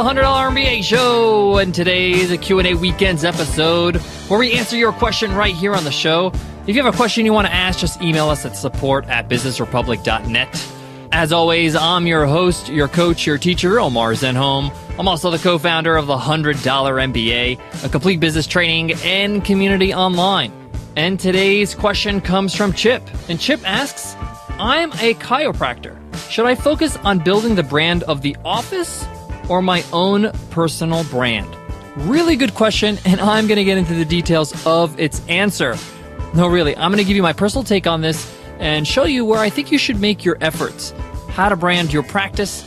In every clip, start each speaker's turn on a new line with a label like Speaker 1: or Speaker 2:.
Speaker 1: the $100 MBA Show, and today's a Q&A Weekends episode where we answer your question right here on the show. If you have a question you want to ask, just email us at support@businessrepublic.net. As always, I'm your host, your coach, your teacher, Omar Zenhom. I'm also the co-founder of the $100 MBA, a complete business training and community online. And today's question comes from Chip. And Chip asks, I'm a chiropractor. Should I focus on building the brand of the office or my own personal brand? Really good question, and I'm going to get into the details of its answer. No, really, I'm going to give you my personal take on this and show you where I think you should make your efforts, how to brand your practice,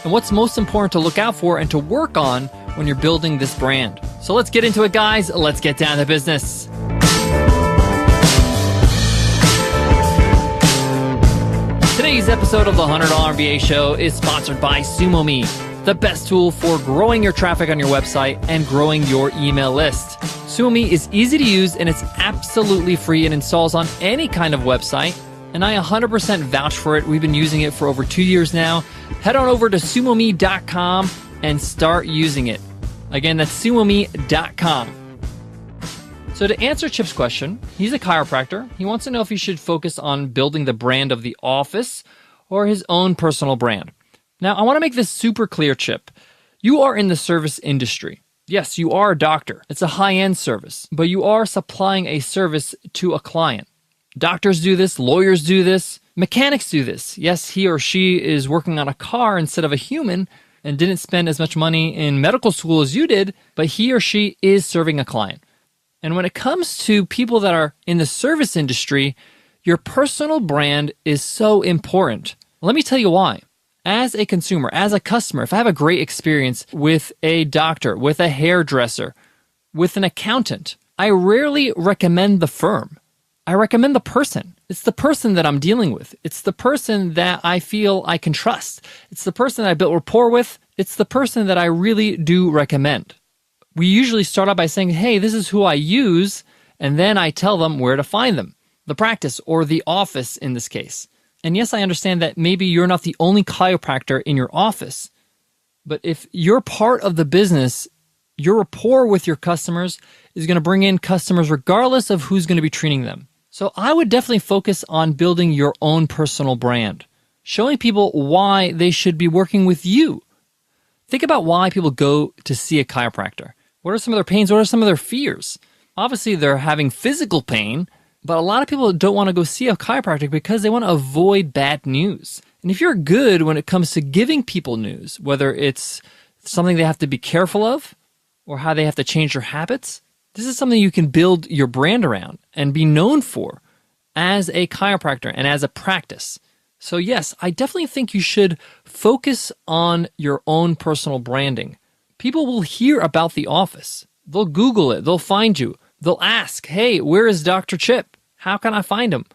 Speaker 1: and what's most important to look out for and to work on when you're building this brand. So let's get into it, guys. Let's get down to business. Today's episode of the $100 MBA Show is sponsored by SumoMe, the best tool for growing your traffic on your website and growing your email list. SumoMe is easy to use and it's absolutely free and installs on any kind of website. And I 100% vouch for it. We've been using it for over 2 years now. Head on over to sumome.com and start using it. Again, that's sumome.com. So to answer Chip's question, he's a chiropractor. He wants to know if he should focus on building the brand of the office or his own personal brand. Now, I want to make this super clear, Chip. You are in the service industry. Yes, you are a doctor. It's a high-end service, but you are supplying a service to a client. Doctors do this, lawyers do this, mechanics do this. Yes, he or she is working on a car instead of a human and didn't spend as much money in medical school as you did, but he or she is serving a client. And when it comes to people that are in the service industry, your personal brand is so important. Let me tell you why. As a consumer, as a customer, if I have a great experience with a doctor, with a hairdresser, with an accountant, I rarely recommend the firm. I recommend the person. It's the person that I'm dealing with. It's the person that I feel I can trust. It's the person that I built rapport with. It's the person that I really do recommend. We usually start out by saying, hey, this is who I use, and then I tell them where to find them, the practice or the office in this case. And yes, I understand that maybe you're not the only chiropractor in your office, but if you're part of the business, your rapport with your customers is going to bring in customers regardless of who's going to be treating them. So I would definitely focus on building your own personal brand, showing people why they should be working with you. Think about why people go to see a chiropractor. What are some of their pains? What are some of their fears? Obviously, they're having physical pain, but a lot of people don't want to go see a chiropractor because they want to avoid bad news. And if you're good when it comes to giving people news, whether it's something they have to be careful of or how they have to change their habits, this is something you can build your brand around and be known for as a chiropractor and as a practice. So yes, I definitely think you should focus on your own personal branding. People will hear about the office. They'll Google it. They'll find you. They'll ask, hey, where is Dr. Chip? How can I find him?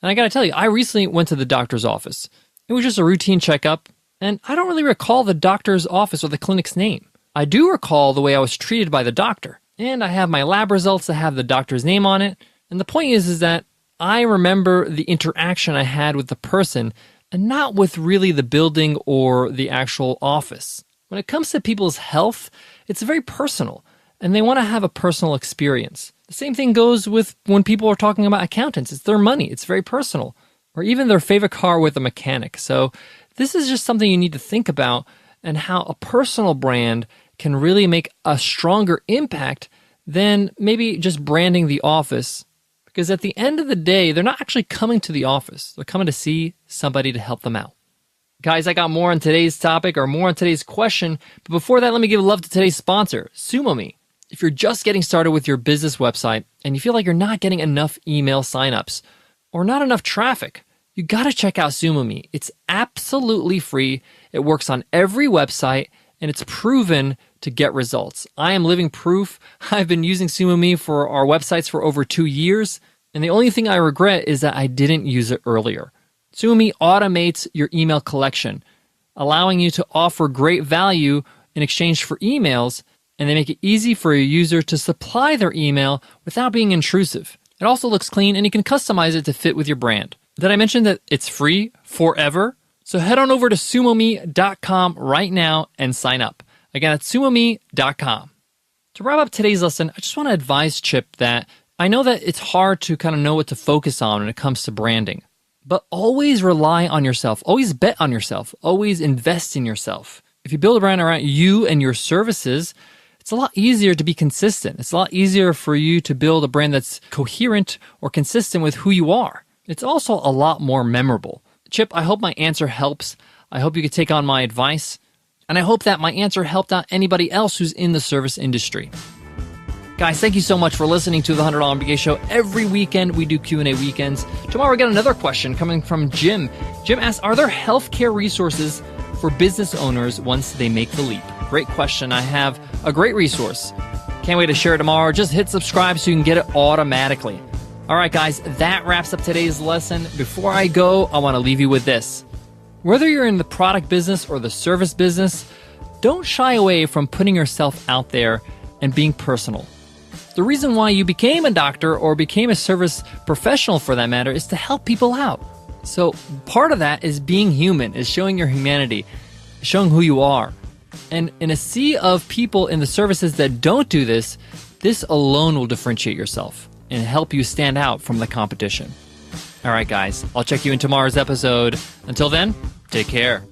Speaker 1: And I got to tell you, I recently went to the doctor's office. It was just a routine checkup, and I don't really recall the doctor's office or the clinic's name. I do recall the way I was treated by the doctor, and I have my lab results that have the doctor's name on it. And the point is that I remember the interaction I had with the person and not with really the building or the actual office. When it comes to people's health, it's very personal, and they want to have a personal experience. The same thing goes with when people are talking about accountants. It's their money. It's very personal. Or even their favorite car with a mechanic. So this is just something you need to think about and how a personal brand can really make a stronger impact than maybe just branding the office. Because at the end of the day, they're not actually coming to the office. They're coming to see somebody to help them out. Guys, I got more on today's topic or more on today's question. But before that, let me give love to today's sponsor, SumoMe. If you're just getting started with your business website and you feel like you're not getting enough email signups or not enough traffic, you got to check out SumoMe. It's absolutely free. It works on every website and it's proven to get results. I am living proof. I've been using SumoMe for our websites for over 2 years, and the only thing I regret is that I didn't use it earlier. SumoMe automates your email collection, allowing you to offer great value in exchange for emails, and they make it easy for your user to supply their email without being intrusive. It also looks clean, and you can customize it to fit with your brand. Did I mention that it's free forever? So head on over to sumome.com right now and sign up. Again, that's sumome.com. To wrap up today's lesson, I just want to advise Chip that I know that it's hard to kind of know what to focus on when it comes to branding, but always rely on yourself, always bet on yourself, always invest in yourself. If you build a brand around you and your services, it's a lot easier to be consistent. It's a lot easier for you to build a brand that's coherent or consistent with who you are. It's also a lot more memorable. Chip, I hope my answer helps. I hope you could take on my advice. And I hope that my answer helped out anybody else who's in the service industry. Guys, thank you so much for listening to the $100 MBA Show. Every weekend, we do Q&A weekends. Tomorrow, we got another question coming from Jim. Jim asks, are there healthcare resources for business owners once they make the leap? Great question. I have a great resource. Can't wait to share it tomorrow. Just hit subscribe so you can get it automatically. All right, guys, that wraps up today's lesson. Before I go, I want to leave you with this. Whether you're in the product business or the service business, don't shy away from putting yourself out there and being personal. The reason why you became a doctor or became a service professional for that matter is to help people out. So part of that is being human, is showing your humanity, showing who you are. And in a sea of people in the services that don't do this, this alone will differentiate yourself and help you stand out from the competition. All right, guys, I'll check you in tomorrow's episode. Until then, take care.